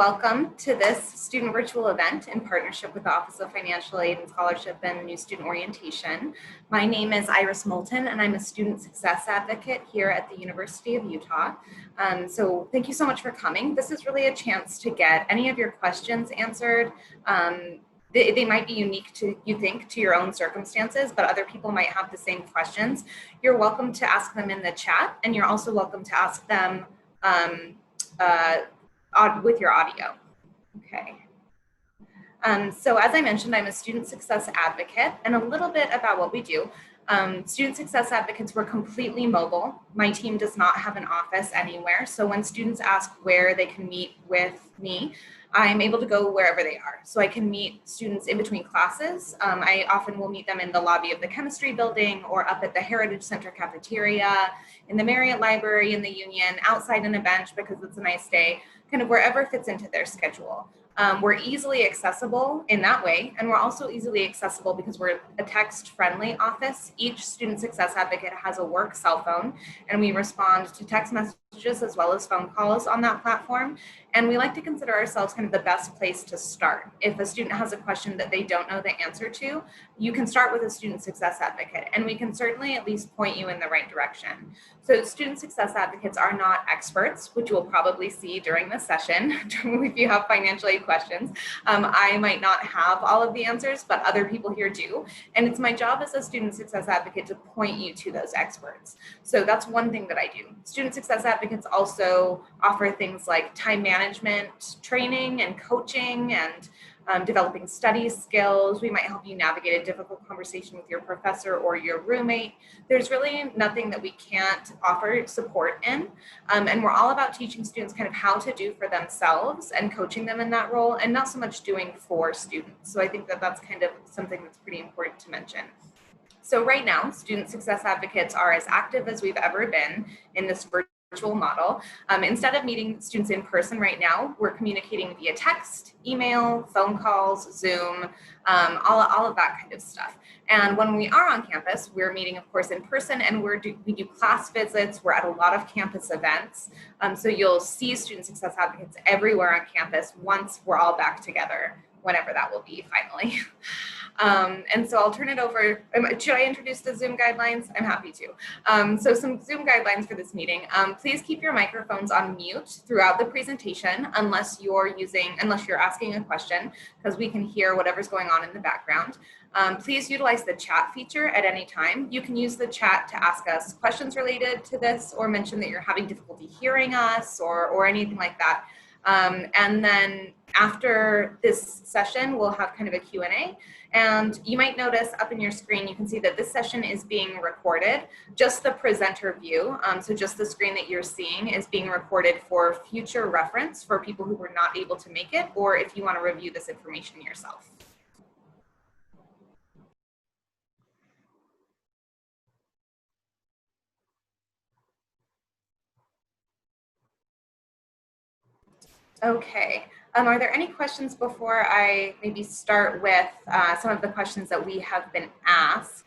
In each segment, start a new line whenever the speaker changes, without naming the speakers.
welcome to this student virtual event in partnership with the Office of Financial Aid and Scholarship and New Student Orientation. My name is Iris Moulton and I'm a student success advocate here at the University of Utah. So thank you so much for coming. This is really a chance to get any of your questions answered. They might be unique to, you think, to your own circumstances, but other people might have the same questions. You're welcome to ask them in the chat, and you're also welcome to ask them with your audio. Okay. So as I mentioned, I'm a student success advocate, and a little bit about what we do. Student success advocates, we're completely mobile. My team does not have an office anywhere. So when students ask where they can meet with me, I'm able to go wherever they are. So I can meet students in between classes. I often will meet them in the lobby of the chemistry building or up at the Heritage Center cafeteria, in the Marriott Library, in the Union, outside on a bench because it's a nice day, kind of wherever fits into their schedule. We're easily accessible in that way, and we're also easily accessible because we're a text-friendly office. Each student success advocate has a work cell phone, and we respond to text messages as well as phone calls on that platform. And we like to consider ourselves kind of the best place to start. If a student has a question that they don't know the answer to, you can start with a student success advocate, and we can certainly at least point you in the right direction. So student success advocates are not experts, which you'll probably see during this session if you have financial aid questions. I might not have all of the answers, but other people here do. And it's my job as a student success advocate to point you to those experts. So that's one thing that I do. Student success advocates also offer things like time management training and coaching and developing study skills. We might help you navigate a difficult conversation with your professor or your roommate. There's really nothing that we can't offer support in. And we're all about teaching students kind of how to do for themselves and coaching them in that role, and not so much doing for students. So I think that that's kind of something that's pretty important to mention. So right now, student success advocates are as active as we've ever been in this virtual model. Instead of meeting students in person right now, we're communicating via text, email, phone calls, Zoom, all of that kind of stuff. And when we are on campus, we're meeting, of course, in person, and we do class visits. We're at a lot of campus events. So you'll see student success advocates everywhere on campus once we're all back together, whenever that will be finally. And so I'll turn it over. Should I introduce the Zoom guidelines? I'm happy to. So some Zoom guidelines for this meeting. Please keep your microphones on mute throughout the presentation unless you're asking a question, because we can hear whatever's going on in the background. Please utilize the chat feature at any time. You can use the chat to ask us questions related to this, or mention that you're having difficulty hearing us, or anything like that. And then after this session, we'll have kind of a Q&A. And you might notice up in your screen, you can see that this session is being recorded, just the presenter view. So just the screen that you're seeing is being recorded for future reference for people who were not able to make it, or if you want to review this information yourself. Okay. Are there any questions before I maybe start with some of the questions that we have been asked?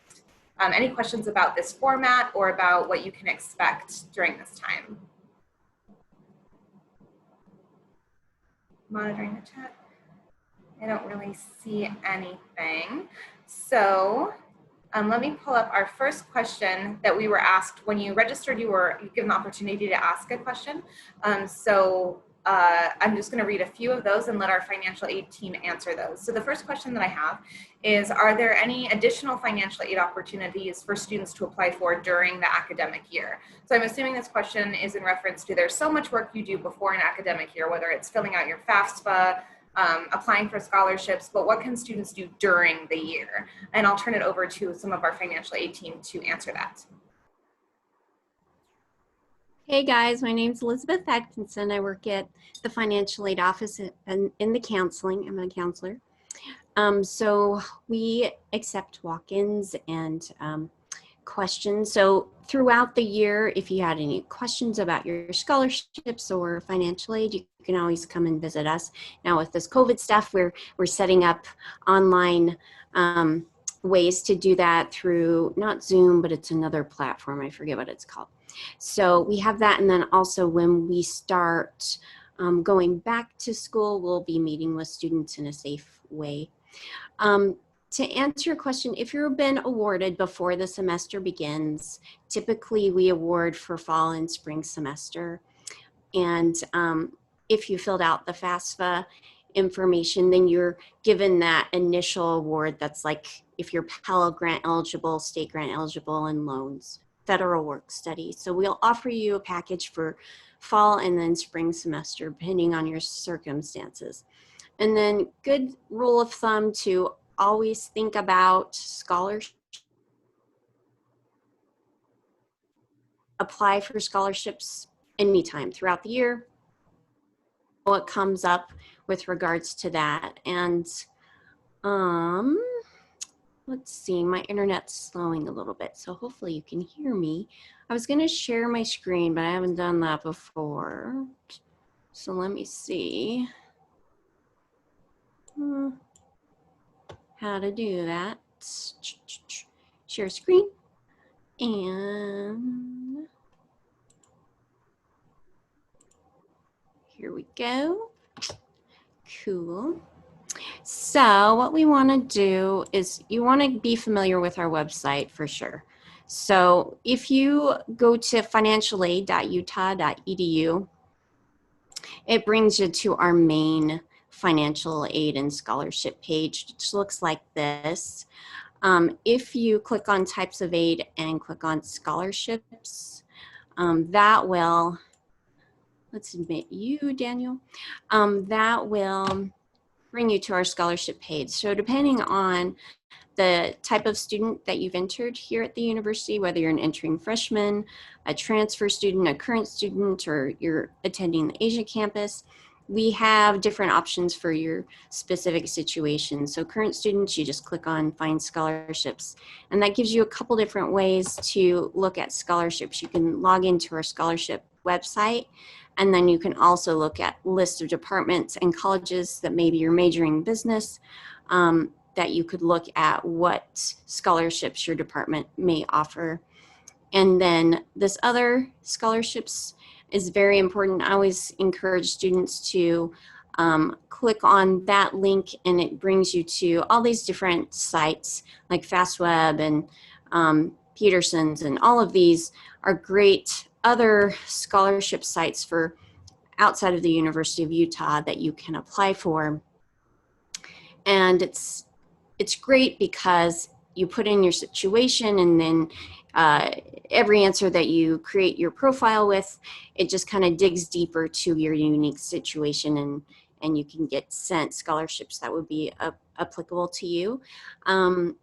Any questions about this format or about what you can expect during this time? Monitoring the chat. I don't really see anything. So let me pull up our first question that we were asked. When you registered, you were given the opportunity to ask a question. I'm just going to read a few of those and let our financial aid team answer those. So the first question that I have is, are there any additional financial aid opportunities for students to apply for during the academic year? So I'm assuming this question is in reference to there's so much work you do before an academic year, whether it's filling out your FAFSA, applying for scholarships, but what can students do during the year? And I'll turn it over to some of our financial aid team to answer that.
Hey guys, my name is Elizabeth Atkinson. I work at the financial aid office in the counseling. I'm a counselor. So we accept walk-ins and questions. So throughout the year, if you had any questions about your scholarships or financial aid, you can always come and visit us. Now with this COVID stuff, we're setting up online ways to do that through not Zoom, but it's another platform. I forget what it's called. So we have that, and then also when we start Going back to school, we'll be meeting with students in a safe way. To answer your question, if you've been awarded before the semester begins, typically we award for fall and spring semester. And if you filled out the FAFSA information, then you're given that initial award that's like if you're Pell Grant eligible, state grant eligible, and loans, federal work study. So we'll offer you a package for fall and then spring semester, depending on your circumstances. And then good rule of thumb to always think about scholarships. Apply for scholarships anytime throughout the year. What comes up with regards to that. And let's see, my internet's slowing a little bit, so hopefully you can hear me. I was going to share my screen, but I haven't done that before. So let me see how to do that. Share screen. And here we go. Cool. So what we want to do is you want to be familiar with our website for sure. So if you go to financialaid.utah.edu, it brings you to our main financial aid and scholarship page, which looks like this. If you click on types of aid and click on scholarships, that will, let's admit you, Daniel, that will bring you to our scholarship page. So depending on the type of student that you've entered here at the university, whether you're an entering freshman, a transfer student, a current student, or you're attending the Asia campus, we have different options for your specific situation. So current students, you just click on find scholarships, and that gives you a couple different ways to look at scholarships. You can log into our scholarship website, and then you can also look at lists of departments and colleges that maybe you're majoring in business, that you could look at what scholarships your department may offer. And then this other scholarships is very important. I always encourage students to click on that link, and it brings you to all these different sites like FastWeb and Peterson's, and all of these are great other scholarship sites for outside of the University of Utah that you can apply for. And it's great because you put in your situation, and then every answer that you create your profile with, it just kind of digs deeper to your unique situation, and you can get sent scholarships that would be applicable to you. And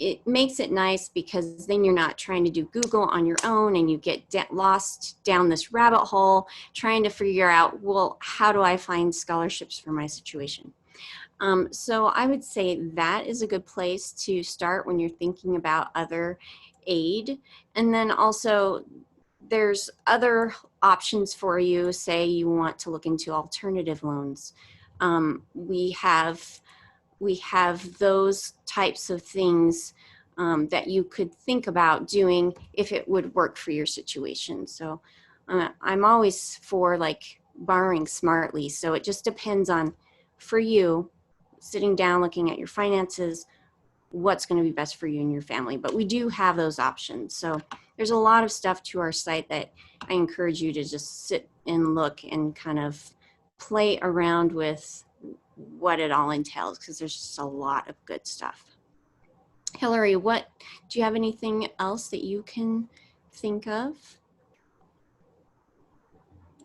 it makes it nice because then you're not trying to do Google on your own and you get lost down this rabbit hole trying to figure out, well, how do I find scholarships for my situation? So I would say that is a good place to start when you're thinking about other aid. And then also there's other options for you. Say you want to look into alternative loans. We have those types of things that you could think about doing if it would work for your situation. So I'm always for like borrowing smartly. So it just depends on, for you, sitting down, looking at your finances, what's going to be best for you and your family. But we do have those options. So there's a lot of stuff to our site that I encourage you to just sit and look and kind of play around with what it all entails, because there's just a lot of good stuff. Hillary, do you have anything else that you can think of?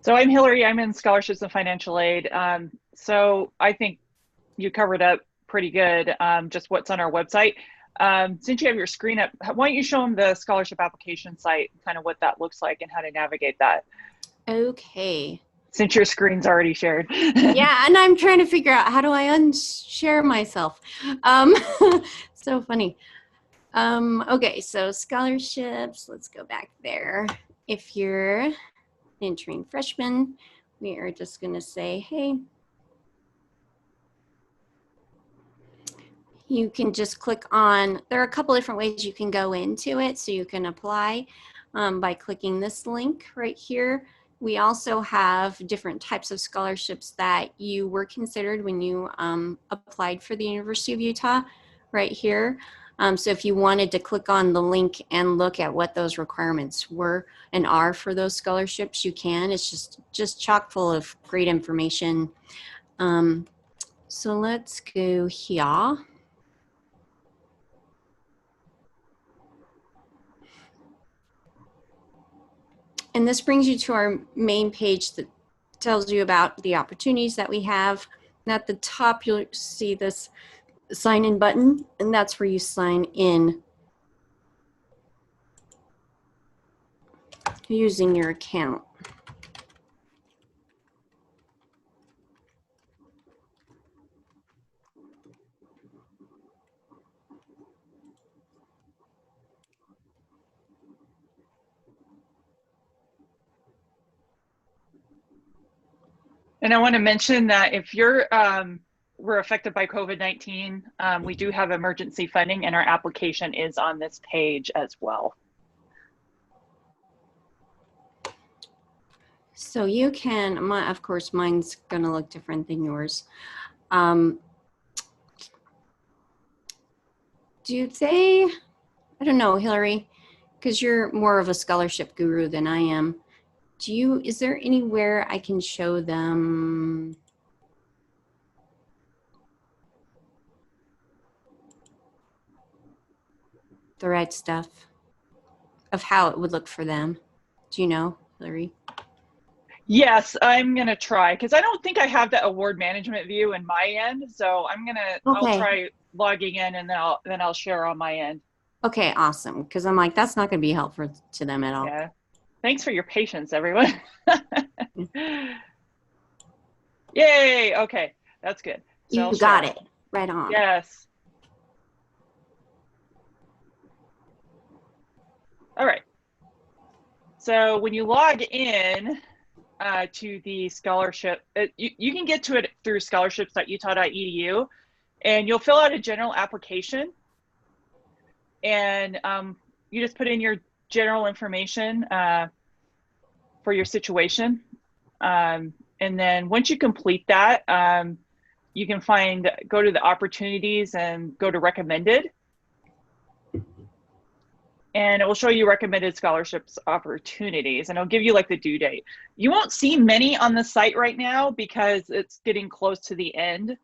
So I'm Hillary, I'm in scholarships and financial aid. So I think you covered up pretty good, just what's on our website. Since you have your screen up, why don't you show them the scholarship application site, kind of what that looks like and how to navigate that?
Okay.
Since your screen's already shared.
Yeah, and I'm trying to figure out how do I unshare myself. So funny. Okay, so scholarships, let's go back there. If you're entering freshman, we are just going to say, hey, you can just click on, there are a couple different ways you can go into it. So you can apply by clicking this link right here. we also have different types of scholarships that you were considered when you applied for the University of Utah right here. So if you wanted to click on the link and look at what those requirements were and are for those scholarships, you can. It's just chock full of great information. So let's go here. And this brings you to our main page that tells you about the opportunities that we have. And at the top, you'll see this sign in button, and that's where you sign in using your account.
And I want to mention that if we're affected by COVID-19, we do have emergency funding, and our application is on this page as well.
So you can, of course, mine's going to look different than yours. Do they, I don't know, Hillary, because you're more of a scholarship guru than I am. Is there anywhere I can show them the right stuff of how it would look for them? Do you know, Hillary?
Yes, I'm going to try, because I don't think I have the award management view in my end. So I'll try logging in, and then I'll share on my end.
Okay, awesome. Because I'm like, that's not going to be helpful to them at all.
Yeah. Thanks for your patience, everyone. Yay. Okay, that's good. So
you got it. Right on.
Yes. All right. So when you log in to the scholarship, you can get to it through scholarships.utah.edu, and you'll fill out a general application, and you just put in your general information for your situation. And then once you complete that, you can go to the opportunities and go to recommended. And it will show you recommended scholarships opportunities, and it'll give you like the due date. You won't see many on the site right now because it's getting close to the end.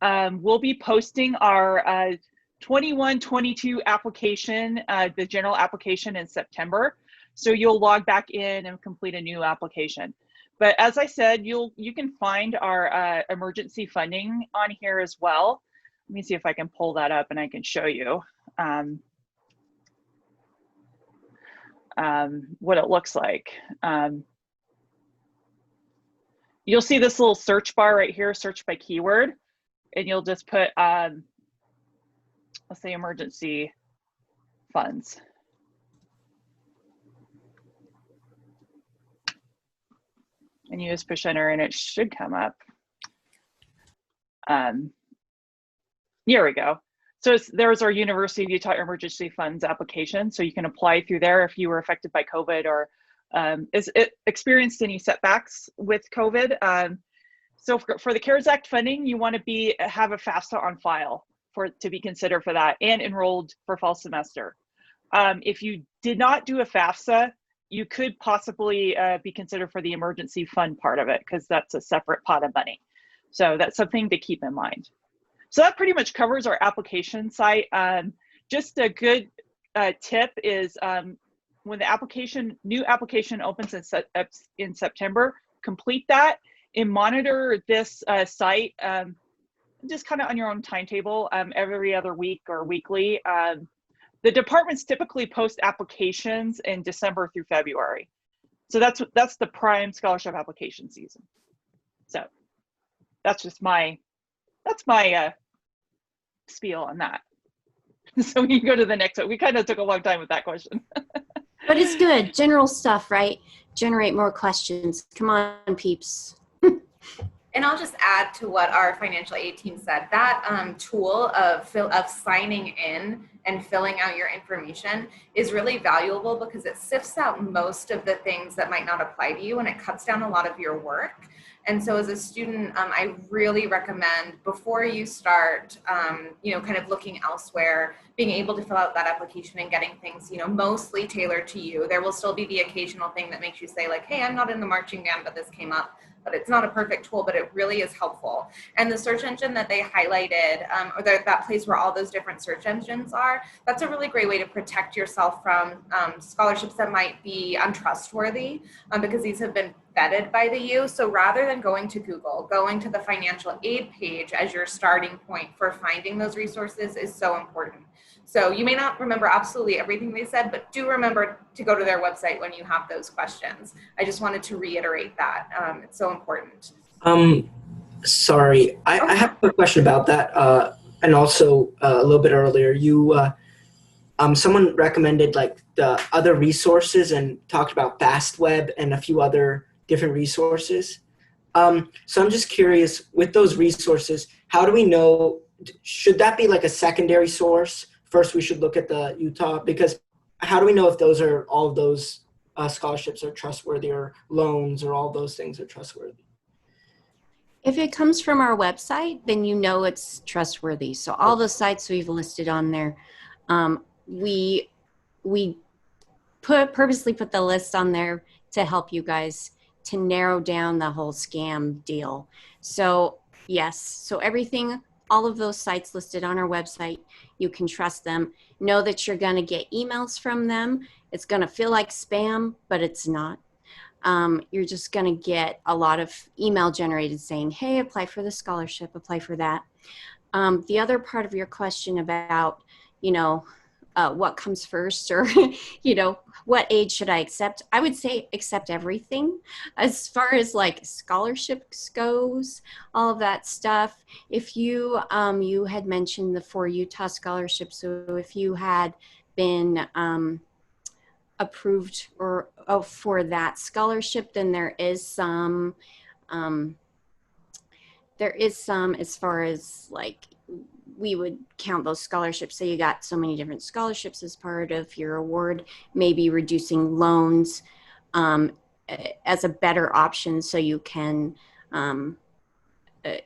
We'll be posting our 21-22 application, the general application, in September. So you'll log back in and complete a new application. But as I said, you can find our emergency funding on here as well. Let me see if I can pull that up and I can show you what it looks like. You'll see this little search bar right here, search by keyword, and you'll just put, let's say, emergency funds. And you just push enter and it should come up. Here we go. So there's our University of Utah Emergency Funds application. So you can apply through there if you were affected by COVID or experienced any setbacks with COVID. So for the CARES Act funding, you want to have a FAFSA on file to be considered for that, and enrolled for fall semester. If you did not do a FAFSA, you could possibly be considered for the emergency fund part of it, because that's a separate pot of money. So that's something to keep in mind. So that pretty much covers our application site. Just a good tip is when the new application opens in September, complete that and monitor this site just kind of on your own timetable every other week or weekly. The departments typically post applications in December through February. So that's the prime scholarship application season. So that's just my spiel on that. So we can go to the next one. We kind of took a long time with that question.
But it's good. General stuff, right? Generate more questions. Come on, peeps.
And I'll just add to what our financial aid team said. That tool of signing in and filling out your information is really valuable because it sifts out most of the things that might not apply to you, and it cuts down a lot of your work. And so as a student, I really recommend before you start, kind of looking elsewhere, being able to fill out that application and getting things, mostly tailored to you. There will still be the occasional thing that makes you say like, hey, I'm not in the marching band, but this came up. But it's not a perfect tool, but it really is helpful. And the search engine that they highlighted, or that place where all those different search engines are, that's a really great way to protect yourself from scholarships that might be untrustworthy, because these have been vetted by the U. So rather than going to Google, going to the financial aid page as your starting point for finding those resources is so important. So you may not remember absolutely everything they said, but do remember to go to their website when you have those questions. I just wanted to reiterate that. It's so important.
Sorry, I have a question about that. And also a little bit earlier, someone recommended like the other resources and talked about FastWeb and a few other different resources. So I'm just curious, with those resources, how do we know, should that be like a secondary source? First, we should look at the Utah, because how do we know if all of those scholarships are trustworthy, or loans, or all those things are trustworthy?
If it comes from our website, then you know it's trustworthy. So all the sites we've listed on there, we purposely put the list on there to help you guys to narrow down the whole scam deal. So yes, so everything, all of those sites listed on our website, you can trust them. Know that you're going to get emails from them. It's going to feel like spam, but it's not. You're just going to get a lot of email generated saying, hey, apply for the scholarship, apply for that. The other part of your question about, what comes first, or, what aid should I accept? I would say accept everything as far as like scholarships goes, all of that stuff. If you, you had mentioned the 4 Utah scholarships. So if you had been approved for that scholarship, then there is some as far as like, we would count those scholarships. Say you got so many different scholarships as part of your award, maybe reducing loans as a better option, so you can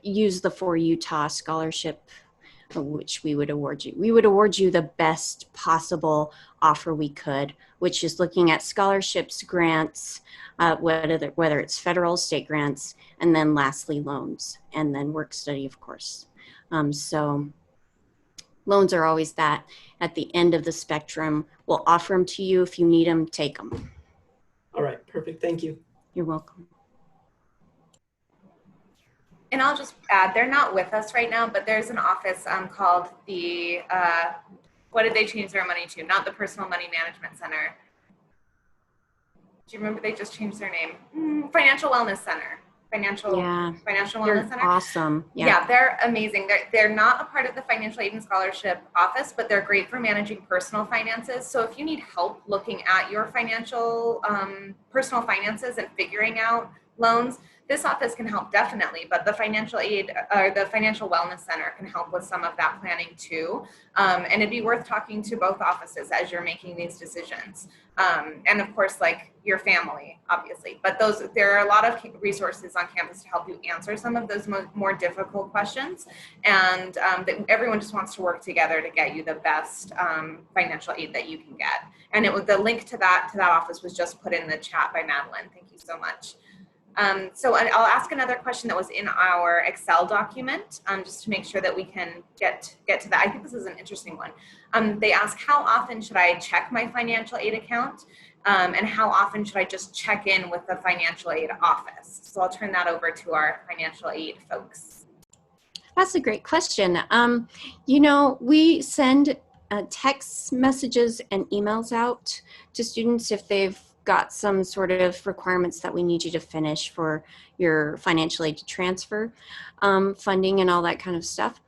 use the 4 Utah scholarship, which we would award you. We would award you the best possible offer we could, which is looking at scholarships, grants, whether it's federal, state grants, and then lastly loans, and then work study, of course. So loans are always that at the end of the spectrum. We'll offer them to you. If you need them, take them.
All right, perfect. Thank you.
You're welcome.
And I'll just add, they're not with us right now, but there's an office called the, what did they change their money to? Not the Personal Money Management Center. Do you remember they just changed their name? Financial Wellness Center. Financial Wellness Center.
Awesome.
Yeah, they're amazing. They're not a part of the financial aid and scholarship office, but they're great for managing personal finances. So if you need help looking at your financial personal finances and figuring out loans, this office can help definitely, but the financial aid or the Financial Wellness Center can help with some of that planning too. And it'd be worth talking to both offices as you're making these decisions. And of course, like your family, obviously, but there are a lot of resources on campus to help you answer some of those more difficult questions. And that everyone just wants to work together to get you the best financial aid that you can get. And the link to that office was just put in the chat by Madeline. Thank you so much. So I'll ask another question that was in our Excel document, just to make sure that we can get to that. I think this is an interesting one. They ask, how often should I check my financial aid account? And how often should I just check in with the financial aid office? So I'll turn that over to our financial aid folks.
That's a great question. We send text messages and emails out to students if they've got some sort of requirements that we need you to finish for your financial aid to transfer funding and all that kind of stuff.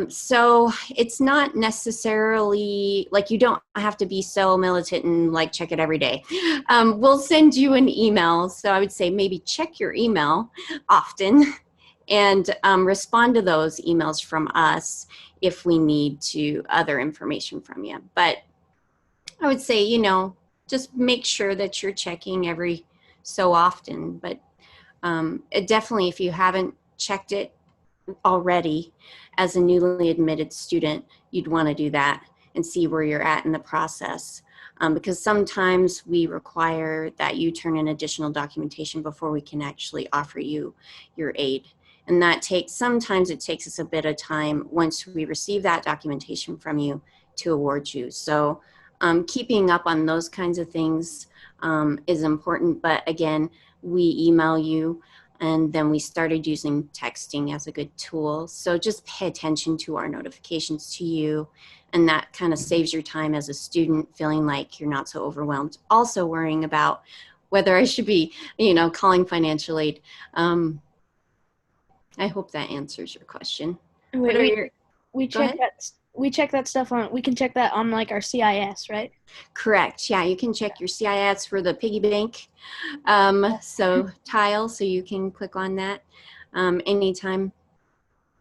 So it's not necessarily like you don't have to be so militant and like check it every day. We'll send you an email. So I would say maybe check your email often and respond to those emails from us. if we need to other information from you. But I would say, you know, just make sure that you're checking every so often. But definitely, if you haven't checked it already as a newly admitted student, you'd want to do that and see where you're at in the process. Because sometimes we require that you turn in additional documentation before we can actually offer you your aid. And that sometimes it takes us a bit of time once we receive that documentation from you to award you. So keeping up on those kinds of things is important. But again, we email you, and then we started using texting as a good tool. So just pay attention to our notifications to you, and that kind of saves your time as a student, feeling like you're not so overwhelmed. Also worrying about whether I should be, you know, calling financial aid. I hope that answers your question.
Wait, we
Go
check
ahead.
that. We check that stuff on. We can check that on like our CIS, right?
Correct. Yeah, you can check your CIS for the piggy bank so tile, so you can click on that anytime.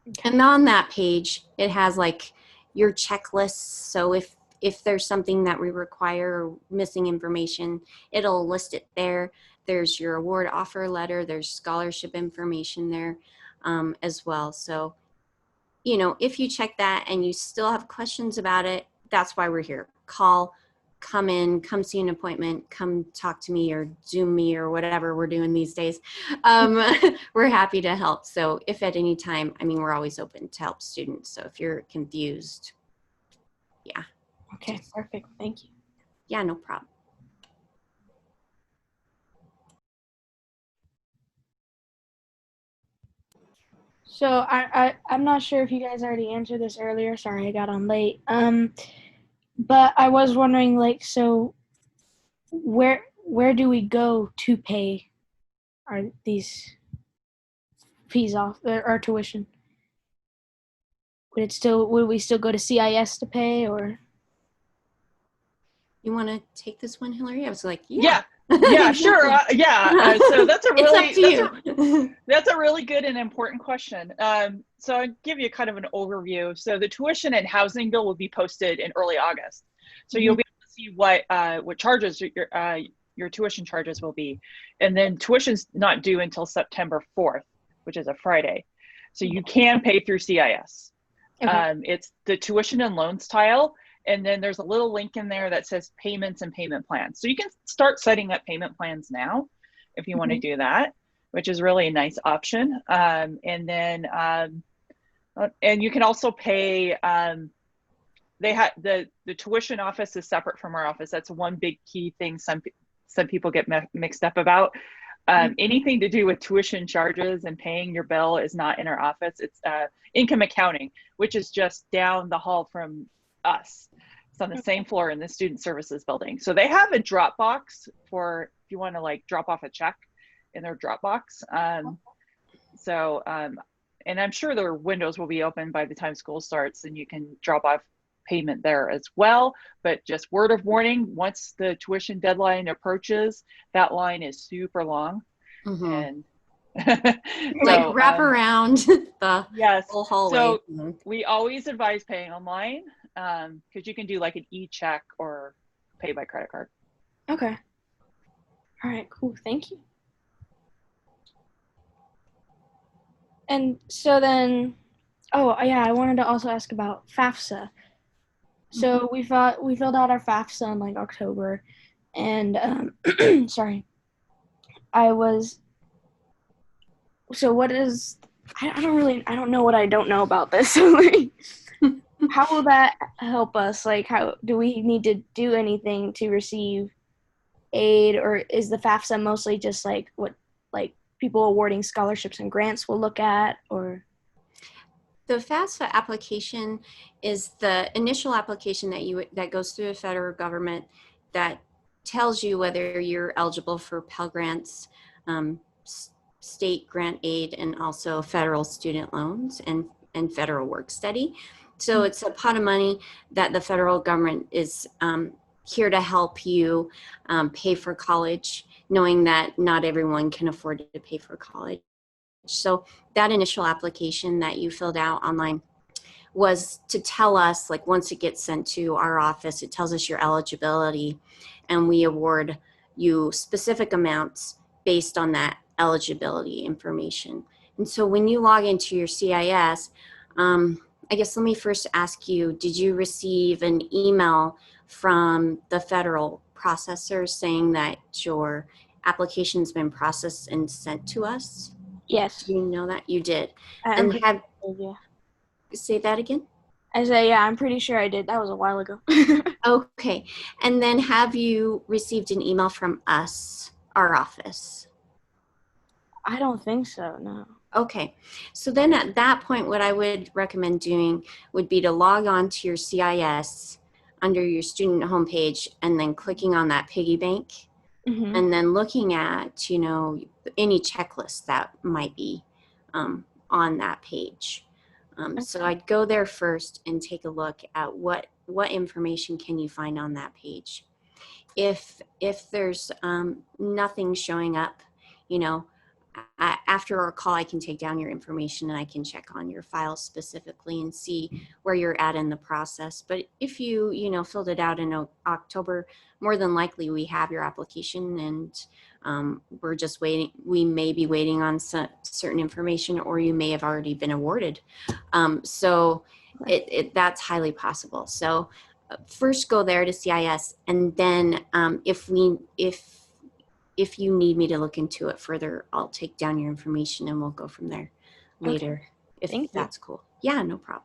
Okay.
And on that page, it has like your checklists. So if there's something that we require or missing information, it'll list it there. There's your award offer letter. There's scholarship information there as well. So, you know, if you check that and you still have questions about it, that's why we're here. Call, come in, come see an appointment, come talk to me or Zoom me or whatever we're doing these days. We're happy to help. So if at any time, I mean, we're always open to help students. So if you're confused, yeah.
Okay, perfect. Thank you.
Yeah, no problem.
So I'm not sure if you guys already answered this earlier. Sorry, I got on late. But I was wondering, like, so where do we go to pay these fees off, our tuition? Would we still go to CIS to pay, or?
You want to take this one, Hillary? I was like,
Yeah, sure. So that's a really,
it's up to you.
that's a really good and important question. So I'll give you kind of an overview. So the tuition and housing bill will be posted in early August. So you'll be able to see what charges your tuition charges will be. And then tuition's not due until September 4th, which is a Friday. So you can pay through CIS.
Okay.
It's the tuition and loans tile. And then there's a little link in there that says payments and payment plans. So you can start setting up payment plans now if you want to do that, which is really a nice option. And then, and you can also pay, they have the tuition office is separate from our office. That's one big key thing some people get mixed up about. Anything to do with tuition charges and paying your bill is not in our office. It's income accounting, which is just down the hall from us. It's on the same floor in the student services building. So they have a drop box for if you want to like drop off a check in their drop box. And I'm sure their windows will be open by the time school starts and you can drop off payment there as well. But just word of warning, once the tuition deadline approaches, that line is super long. And
like wrap around the whole hallway.
So we always advise paying online because you can do like an e-check or pay by credit card.
Okay. All right, cool. Thank you. And so then, oh yeah, I wanted to also ask about FAFSA. So we filled out our FAFSA in like October, and sorry, so what is, I don't know what I don't know about this. How will that help us? Like, how do we need to do anything to receive aid, or is the FAFSA mostly just like what like people awarding scholarships and grants will look at, or?
The FAFSA application is the initial application that goes through the federal government that tells you whether you're eligible for Pell Grants, state grant aid, and also federal student loans and federal work study. So it's a pot of money that the federal government is here to help you pay for college, knowing that not everyone can afford to pay for college. So that initial application that you filled out online was to tell us, like, once it gets sent to our office, it tells us your eligibility, and we award you specific amounts based on that eligibility information. And so when you log into your CIS, I guess let me first ask you, did you receive an email from the federal processor saying that your application's been processed and sent to us?
Yes.
Do you know that? You did.
I'm
And
pretty
have,
sure, yeah.
say that again?
I say, yeah, I'm pretty sure I did. That was a while ago.
Okay. And then have you received an email from us, our office?
I don't think so, no.
Okay. So then at that point, what I would recommend doing would be to log on to your CIS under your student homepage and then clicking on that piggy bank
Mm-hmm.
and then looking at, you know, any checklist that might be on that page. So I'd go there first and take a look at what information can you find on that page. If there's nothing showing up, you know, after our call, I can take down your information and I can check on your file specifically and see where you're at in the process. But if you filled it out in October, more than likely we have your application and we're just waiting. We may be waiting on certain information, or you may have already been awarded. So that's highly possible. So first go there to CIS, and then if you need me to look into it further, I'll take down your information and we'll go from there later.
Thank you.
If that's cool. Yeah, no problem.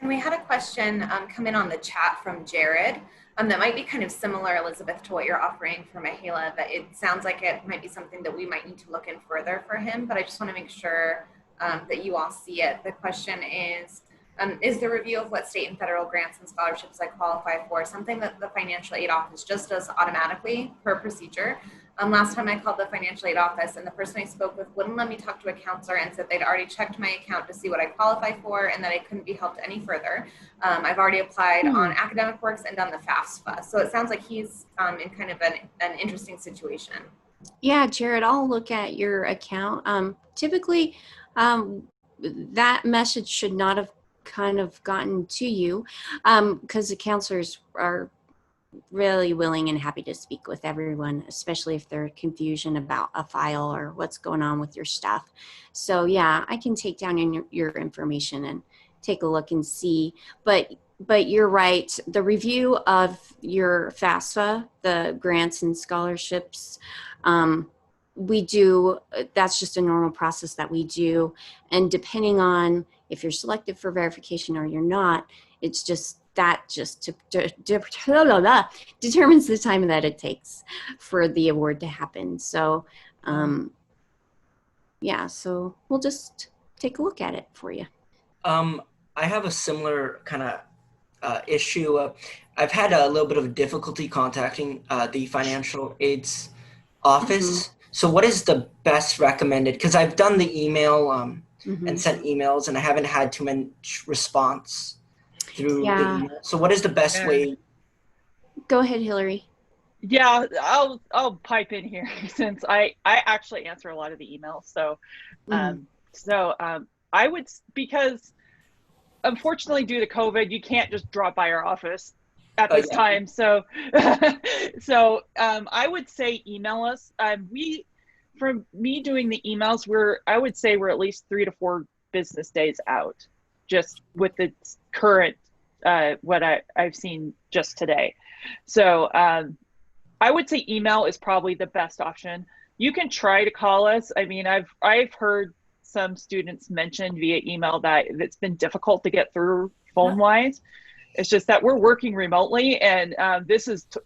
And we had a question come in on the chat from Jared that might be kind of similar, Elizabeth, to what you're offering for Mihaela, but it sounds like it might be something that we might need to look in further for him, but I just want to make sure that you all see it. The question is the review of what state and federal grants and scholarships I qualify for something that the financial aid office just does automatically per procedure? Last time I called the financial aid office and the person I spoke with wouldn't let me talk to a counselor and said they'd already checked my account to see what I qualify for and that I couldn't be helped any further. I've already applied on Academic Works and done the FAFSA. So it sounds like he's in kind of an interesting situation.
Yeah, Jared, I'll look at your account. Typically, that message should not have kind of gotten to you because the counselors are really willing and happy to speak with everyone, especially if they're confusion about a file or what's going on with your stuff. So yeah, I can take down your information and take a look and see. But you're right. The review of your FAFSA, the grants and scholarships, we do. That's just a normal process that we do. And depending on if you're selected for verification or you're not, it's just that determines the time that it takes for the award to happen. So yeah, so we'll just take a look at it for you.
I have a similar kind of issue. I've had a little bit of difficulty contacting the financial aids office. So what is the best recommended? Because I've done the email and sent emails, and I haven't had too much response through the email. So what is the best way?
Go ahead, Hillary.
Yeah, I'll pipe in here since I actually answer a lot of the emails. So I would, because unfortunately due to COVID, you can't just drop by our office at this time. So I would say email us. From me doing the emails, I would say we're at least 3 to 4 business days out, just with the current what I've seen just today. So I would say email is probably the best option. You can try to call us. I mean, I've heard some students mention via email that it's been difficult to get through phone wise. It's just that we're working remotely, and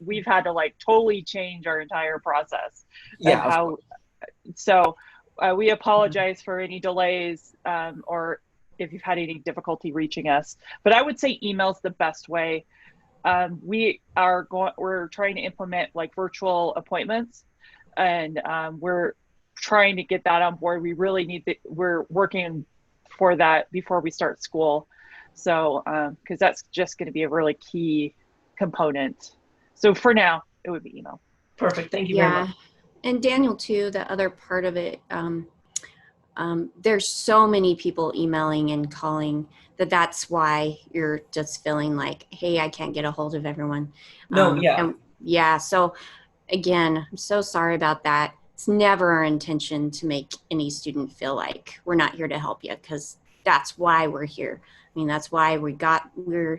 we've had to like totally change our entire process. So we apologize for any delays or if you've had any difficulty reaching us. But I would say email's the best way. We're trying to implement like virtual appointments, and we're trying to get that on board. We really we're working for that before we start school. So, because that's just going to be a really key component. So for now, it would be email.
Perfect. Thank you very much.
And Daniel too, the other part of it, there's so many people emailing and calling that's why you're just feeling like, hey, I can't get a hold of everyone.
No, yeah.
And yeah, so again, I'm so sorry about that. It's never our intention to make any student feel like we're not here to help you, because that's why we're here. I mean, that's why we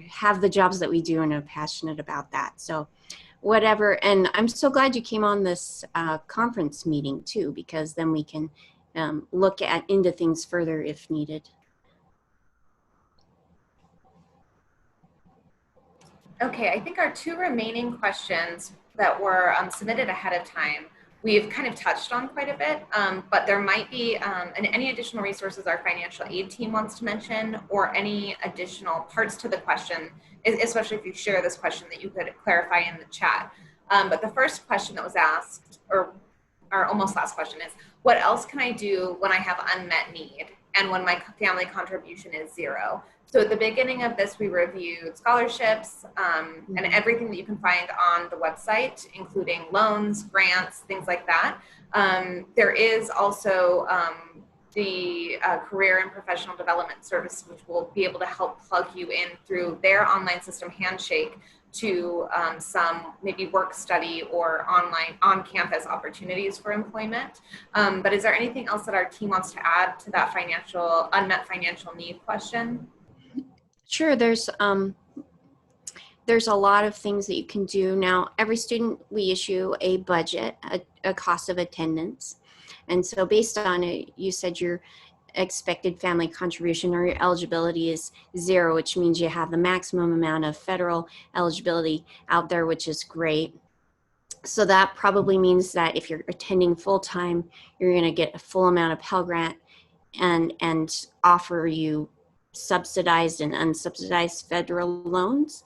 have the jobs that we do and are passionate about that. So whatever. And I'm so glad you came on this conference meeting too, because then we can look into things further if needed.
Okay, I think our two remaining questions that were submitted ahead of time, we've kind of touched on quite a bit, but there might be any additional resources our financial aid team wants to mention, or any additional parts to the question, especially if you share this question, that you could clarify in the chat. But the first question that was asked, or our almost last question, is, what else can I do when I have unmet need and when my family contribution is 0? So at the beginning of this, we reviewed scholarships and everything that you can find on the website, including loans, grants, things like that. There is also the Career and Professional Development Service, which will be able to help plug you in through their online system, Handshake, to some maybe work study or online on-campus opportunities for employment. But is there anything else that our team wants to add to that unmet financial need question?
Sure, there's a lot of things that you can do. Now, every student, we issue a budget, a cost of attendance. And so based on it, you said your expected family contribution or your eligibility is 0, which means you have the maximum amount of federal eligibility out there, which is great. So that probably means that if you're attending full-time, you're going to get a full amount of Pell Grant and offer you subsidized and unsubsidized federal loans.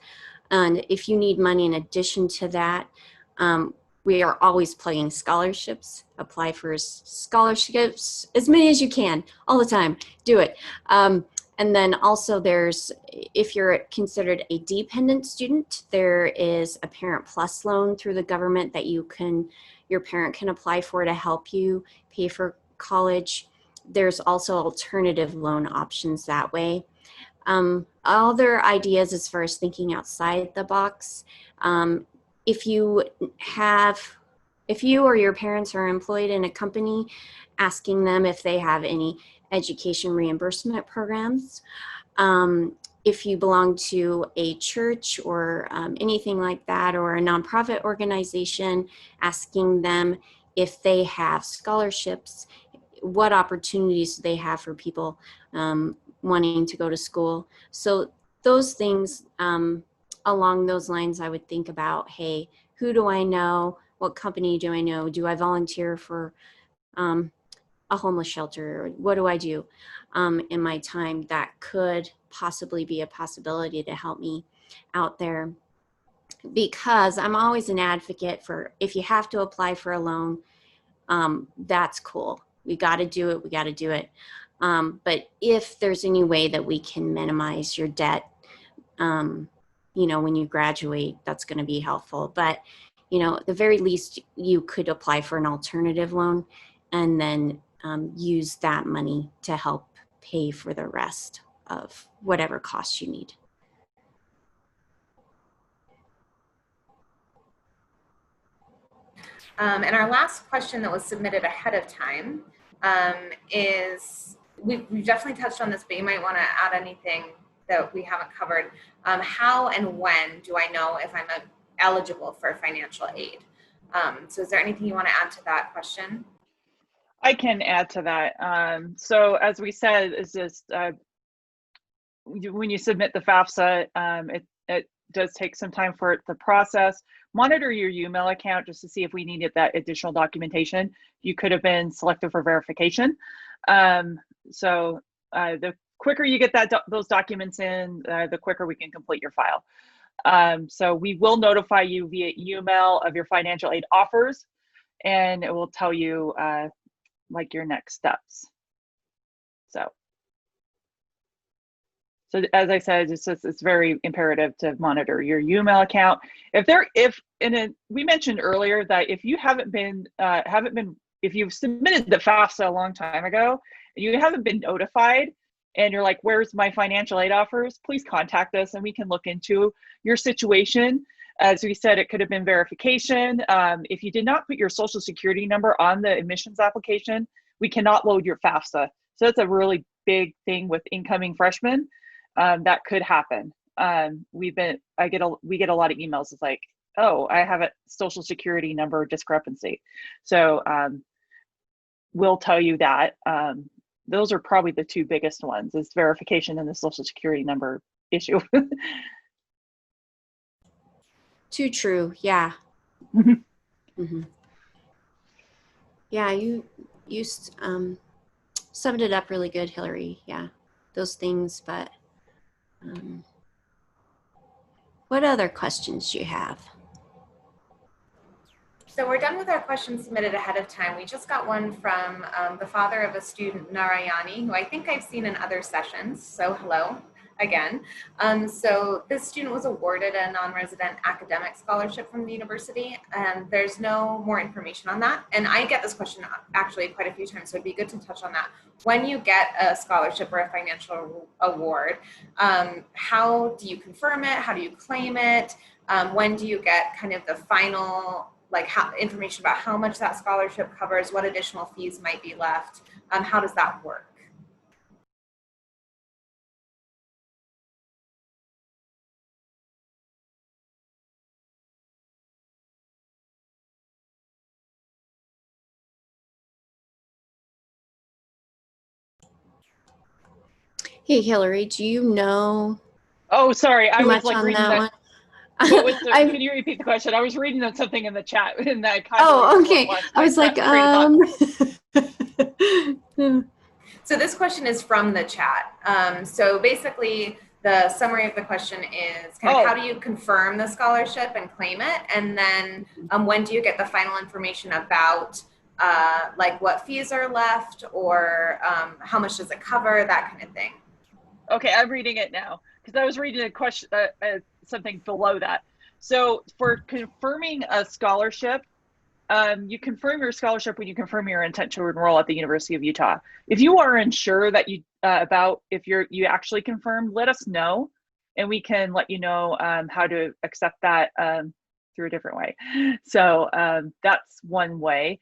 And if you need money in addition to that, we are always plugging scholarships. Apply for scholarships, as many as you can, all the time. Do it. And then also if you're considered a dependent student, there is a Parent Plus loan through the government that your parent can apply for to help you pay for college. There's also alternative loan options that way. Other ideas as far as thinking outside the box. If you or your parents are employed in a company, asking them if they have any education reimbursement programs. If you belong to a church or anything like that, or a nonprofit organization, asking them if they have scholarships, what opportunities do they have for people wanting to go to school. So those things, along those lines, I would think about, hey, who do I know? What company do I know? Do I volunteer for a homeless shelter? What do I do in my time that could possibly be a possibility to help me out there? Because I'm always an advocate for, if you have to apply for a loan, that's cool. We got to do it. We got to do it. But if there's any way that we can minimize your debt, when you graduate, that's going to be helpful. But, at the very least, you could apply for an alternative loan and then use that money to help pay for the rest of whatever costs you need.
And our last question that was submitted ahead of time is, we've definitely touched on this, but you might want to add anything that we haven't covered. How and when do I know if I'm eligible for financial aid? So is there anything you want to add to that question?
I can add to that. So as we said, is just when you submit the FAFSA, it does take some time for it to process. Monitor your UMail account just to see if we needed that additional documentation. You could have been selected for verification. So the quicker you get those documents in, the quicker we can complete your file. So we will notify you via email of your financial aid offers, and it will tell you like your next steps. So as I said, it's very imperative to monitor your UMail account. We mentioned earlier that if you if you've submitted the FAFSA a long time ago you haven't been notified and you're like, where's my financial aid offers? Please contact us and we can look into your situation. As we said, it could have been verification. If you did not put your social security number on the admissions application, we cannot load your FAFSA. So that's a really big thing with incoming freshmen. That could happen. We get a lot of emails. It's like, oh, I have a social security number discrepancy. So we'll tell you that. Those are probably the two biggest ones, is verification and the social security number issue.
Too true. Yeah. Mm-hmm. Yeah, you summed it up really good, Hillary. Yeah, those things. But what other questions do you have?
So we're done with our questions submitted ahead of time. We just got one from the father of a student, Narayani, who I think I've seen in other sessions. So hello again. So this student was awarded a non-resident academic scholarship from the university, and there's no more information on that. And I get this question actually quite a few times, so it'd be good to touch on that. When you get a scholarship or a financial award, how do you confirm it? How do you claim it? When do you get kind of the final information about how much that scholarship covers, what additional fees might be left? How does that work?
Hey, Hillary, do you know?
Oh, sorry. I was like reading that. What was can you repeat the question? I was reading something in the chat and I kind of.
Oh, okay. I was like,
So this question is from the chat. So basically, the summary of the question is kind of how do you confirm the scholarship and claim it? And then when do you get the final information about like what fees are left, or how much does it cover, that kind of thing?
Okay, I'm reading it now because I was reading a question, something below that. So for confirming a scholarship, you confirm your scholarship when you confirm your intent to enroll at the University of Utah. If you are unsure that you about if you actually confirmed, let us know, and we can let you know how to accept that through a different way. So that's one way.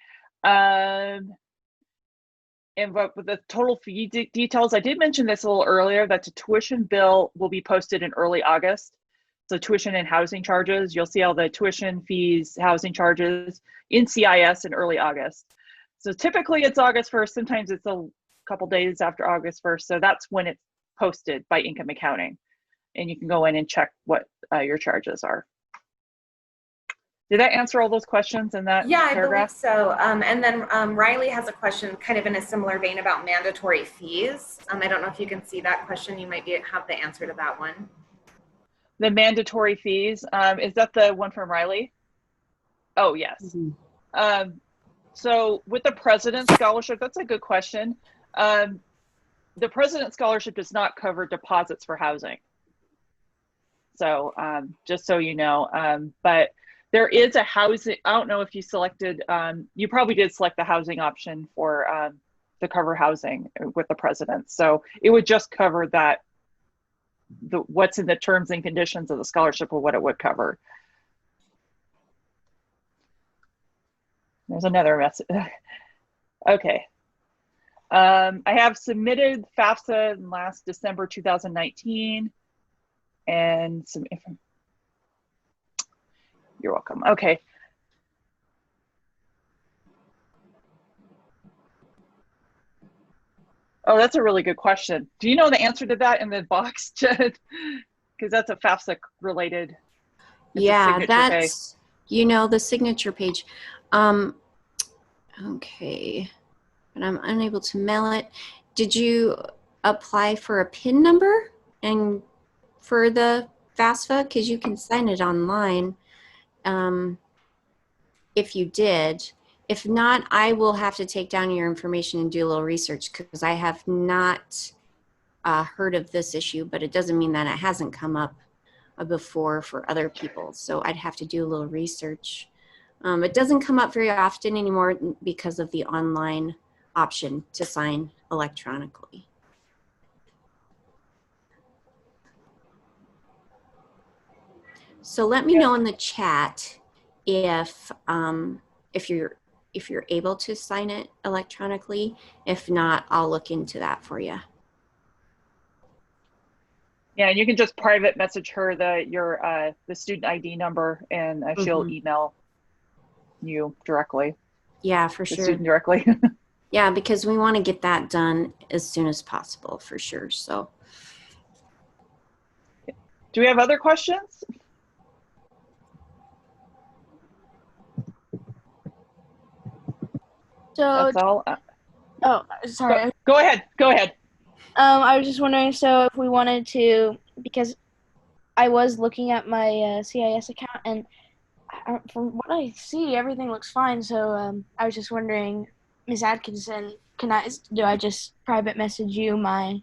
And with the total fee details, I did mention this a little earlier, that the tuition bill will be posted in early August. So tuition and housing charges, you'll see all the tuition fees, housing charges in CIS in early August. So typically it's August 1st. Sometimes it's a couple days after August 1st. So that's when it's posted by income accounting. And you can go in and check what your charges are. Did that answer all those questions in that paragraph?
I believe so. And then Riley has a question kind of in a similar vein about mandatory fees. I don't know if you can see that question. You might have the answer to that one.
The mandatory fees, is that the one from Riley? Oh, yes. Mm-hmm. So with the President's Scholarship, that's a good question. The President's Scholarship does not cover deposits for housing. So just so you know, but there is a housing, I don't know if you selected, you probably did select the housing option for to cover housing with the President. So it would just cover that, what's in the terms and conditions of the scholarship or what it would cover. There's another message. Okay. I have submitted FAFSA last December 2019 and some information. You're welcome. Okay. Oh, that's a really good question. Do you know the answer to that in the box, Jed? Because that's a FAFSA related.
Yeah, that's, you know, the signature page. Okay, but I'm unable to mail it. Did you apply for a PIN number and for the FAFSA? Because you can sign it online. If you did. If not, I will have to take down your information and do a little research, because I have not heard of this issue, but it doesn't mean that it hasn't come up before for other people. So I'd have to do a little research. It doesn't come up very often anymore because of the online option to sign electronically. So let me know in the chat if you're able to sign it electronically. If not, I'll look into that for you.
Yeah, and you can just private message her the student ID number, and she'll email you directly.
Yeah, for
the
sure.
student directly.
Yeah, because we want to get that done as soon as possible, for sure. So,
do we have other questions?
So,
that's all.
Oh, sorry.
Go ahead. Go ahead.
I was just wondering, so if we wanted to, because I was looking at my CIS account, and from what I see, everything looks fine. So I was just wondering, Ms. Atkinson, do I just private message you my?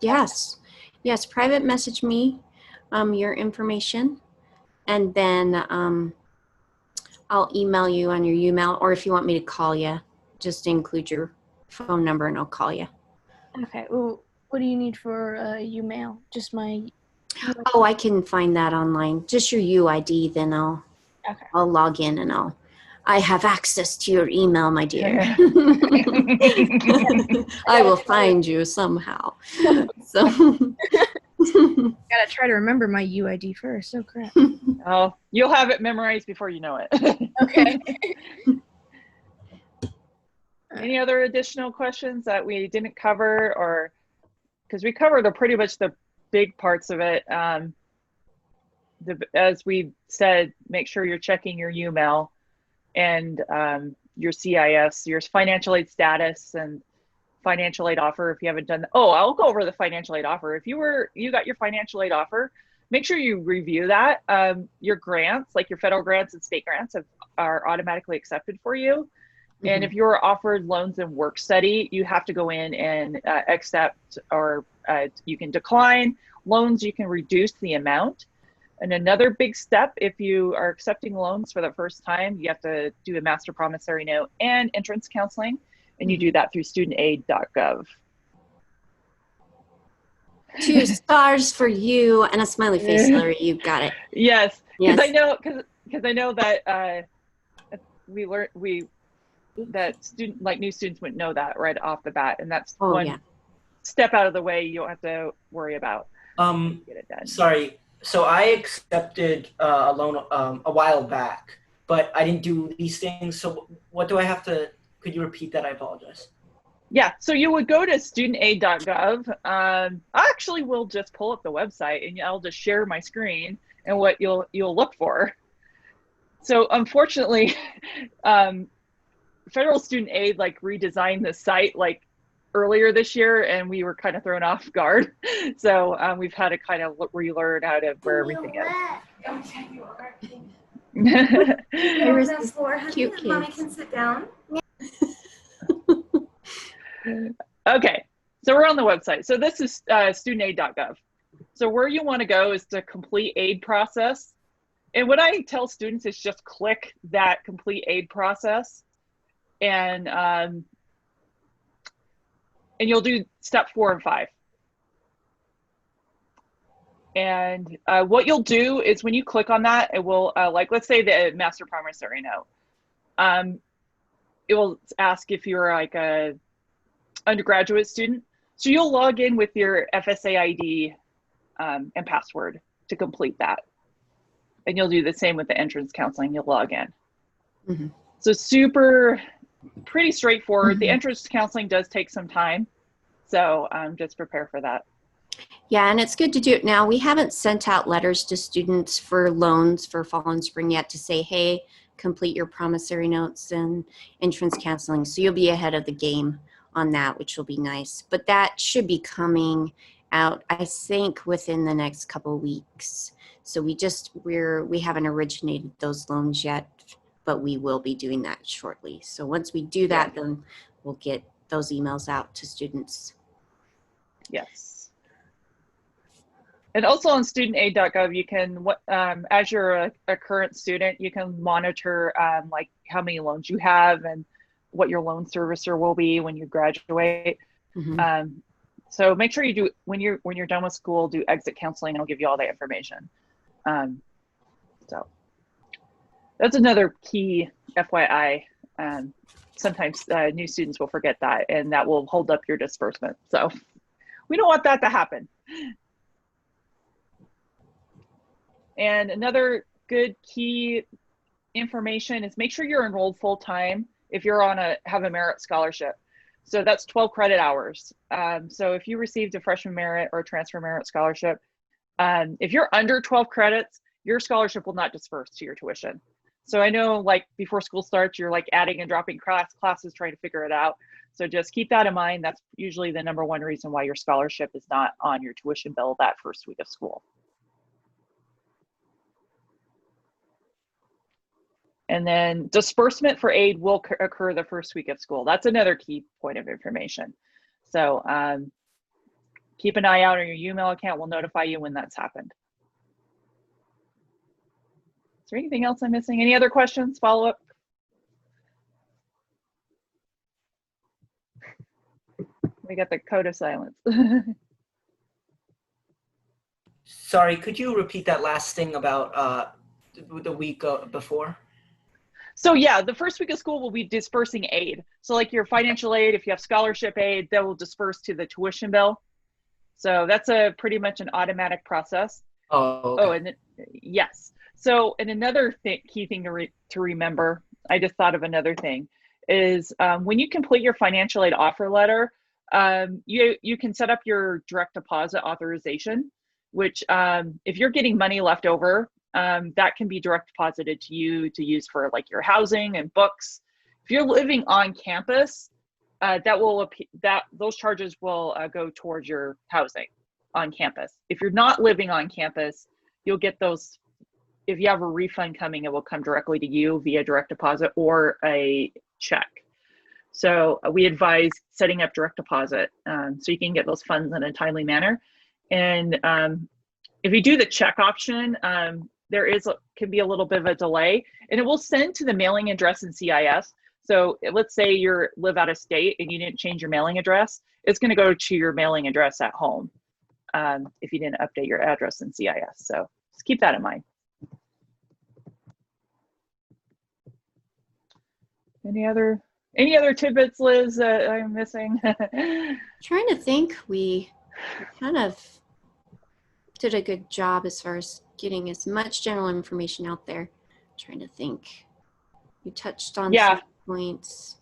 Yes. Yes, private message me your information, and then I'll email you on your email, or if you want me to call you, just include your phone number and I'll call you.
Okay. Well, what do you need for email? Just my.
Oh, I can find that online. Just your UID, then I'll log in and I have access to your email, my dear. I will find you somehow. So
Gotta try to remember my UID first. Oh crap.
Oh, you'll have it memorized before you know it.
Okay.
Any other additional questions that we didn't cover, or because we covered pretty much the big parts of it? As we said, make sure you're checking your email and your CIS, your financial aid status, and financial aid offer if you haven't done that. Oh, I'll go over the financial aid offer. If you got your financial aid offer, make sure you review that. Your grants, like your federal grants and state grants, are automatically accepted for you. And if you're offered loans and work study, you have to go in and accept, or you can decline loans. You can reduce the amount. And another big step, if you are accepting loans for the first time, you have to do a master promissory note and entrance counseling. And you do that through studentaid.gov.
2 stars for you and a smiley face, Hillary. You got it.
Yes,
Yes.
because I know that we learned that new students wouldn't know that right off the bat, and that's one step out of the way you don't have to worry about. Get it done.
Sorry. So I accepted a loan a while back, but I didn't do these things. So what do I have to? Could you repeat that? I apologize.
Yeah, so you would go to studentaid.gov. I actually will just pull up the website and I'll just share my screen and what you'll look for. So unfortunately, Federal Student Aid redesigned the site earlier this year, and we were kind of thrown off guard. So we've had to kind of relearn how to where everything is.
Cute kids.
Mommy can sit down.
Okay, so we're on the website. So this is studentaid.gov. So where you want to go is to complete aid process. And what I tell students is just click that complete aid process, and you'll do step 4 and 5. And what you'll do is when you click on that, it will, let's say the master promissory note. It will ask if you're a undergraduate student. So you'll log in with your FSA ID and password to complete that. And you'll do the same with the entrance counseling. You'll log in. So pretty straightforward. The entrance counseling does take some time. So just prepare for that.
Yeah, and it's good to do it now. We haven't sent out letters to students for loans for fall and spring yet to say, hey, complete your promissory notes and entrance counseling. So you'll be ahead of the game on that, which will be nice. But that should be coming out, I think, within the next couple of weeks. So we haven't originated those loans yet, but we will be doing that shortly. So once we do that, then we'll get those emails out to students.
Yes. And also on studentaid.gov, you can, as you're a current student, you can monitor how many loans you have and what your loan servicer will be when you graduate.
Mhm.
So make sure you do, when you're done with school, do exit counseling, and I'll give you all that information. So that's another key FYI. Sometimes new students will forget that, and that will hold up your disbursement. So we don't want that to happen. And another good key information is make sure you're enrolled full-time if you're have a merit scholarship. So that's 12 credit hours. So if you received a freshman merit or a transfer merit scholarship, if you're under 12 credits, your scholarship will not disperse to your tuition. So I know, like, before school starts, you're like adding and dropping classes trying to figure it out. So just keep that in mind. That's usually the #1 reason why your scholarship is not on your tuition bill that first week of school. And then disbursement for aid will occur the first week of school. That's another key point of information. So keep an eye out on your email account. We'll notify you when that's happened. Is there anything else I'm missing? Any other questions, follow up? We got the code of silence.
Sorry, could you repeat that last thing about the week before?
So yeah, the first week of school will be dispersing aid. So like your financial aid, if you have scholarship aid, that will disperse to the tuition bill. So that's pretty much an automatic process.
Oh, okay.
Oh, and yes. So, and another key thing to remember, I just thought of another thing, is when you complete your financial aid offer letter, you can set up your direct deposit authorization, which if you're getting money left over, that can be direct deposited to you to use for like your housing and books. If you're living on campus, those charges will go towards your housing on campus. If you're not living on campus, you'll get those. If you have a refund coming, it will come directly to you via direct deposit or a check. So we advise setting up direct deposit so you can get those funds in a timely manner. And if you do the check option, can be a little bit of a delay, and it will send to the mailing address in CIS. So let's say you live out of state and you didn't change your mailing address, it's going to go to your mailing address at home if you didn't update your address in CIS. So just keep that in mind. Any other tidbits, Liz, that I'm missing?
Trying to think, we kind of did a good job as far as getting as much general information out there. Trying to think. You touched on some points.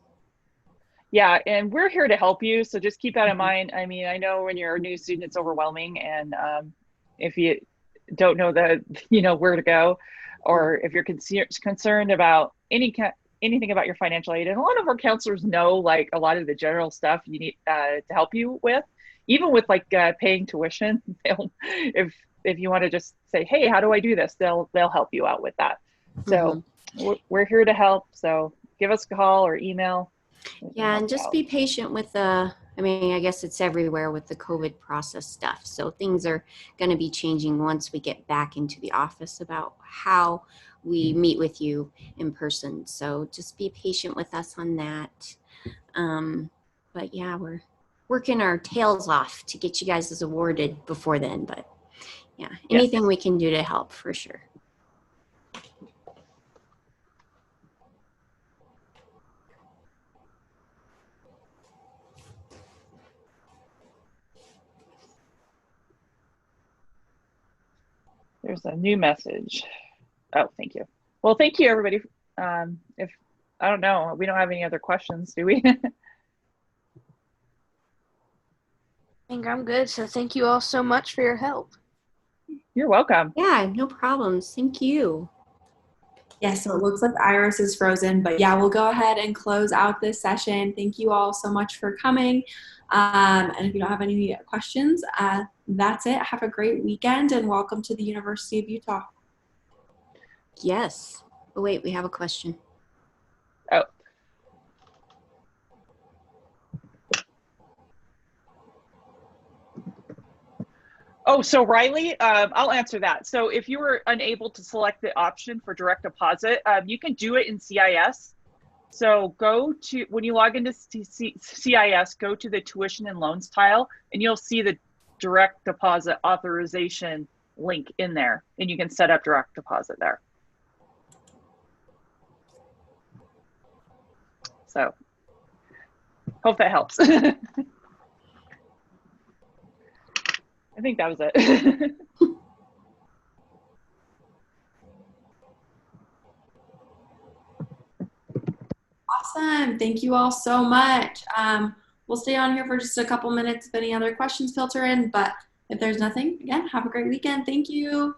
Yeah, and we're here to help you, so just keep that in mind. I mean, I know when you're a new student, it's overwhelming, and if you don't know where to go, or if you're concerned about anything about your financial aid, and a lot of our counselors know like a lot of the general stuff you need to help you with, even with like paying tuition. If you want to just say, hey, how do I do this, they'll help you out with that. So we're here to help, so give us a call or email.
Yeah, and just be patient with I guess it's everywhere with the COVID process stuff. So things are going to be changing once we get back into the office about how we meet with you in person. So just be patient with us on that. But yeah, we're working our tails off to get you guys as awarded before then. But yeah, anything we can do to help for sure.
There's a new message. Oh, thank you. Well, thank you, everybody. If I don't know, we don't have any other questions, do we?
I think I'm good. So thank you all so much for your help.
You're welcome.
Yeah, no problems. Thank you.
Yeah, so it looks like Iris is frozen, but yeah, we'll go ahead and close out this session. Thank you all so much for coming. And if you don't have any questions, that's it. Have a great weekend and welcome to the University of Utah.
Yes. Oh, wait, we have a question.
Oh. Oh, so Riley, I'll answer that. So if you were unable to select the option for direct deposit, you can do it in CIS. So go to, when you log into CIS, go to the tuition and loans tile, and you'll see the direct deposit authorization link in there, and you can set up direct deposit there. So hope that helps. I think that was it.
Awesome. Thank you all so much. We'll stay on here for just a couple minutes if any other questions filter in, but if there's nothing, again, have a great weekend. Thank you.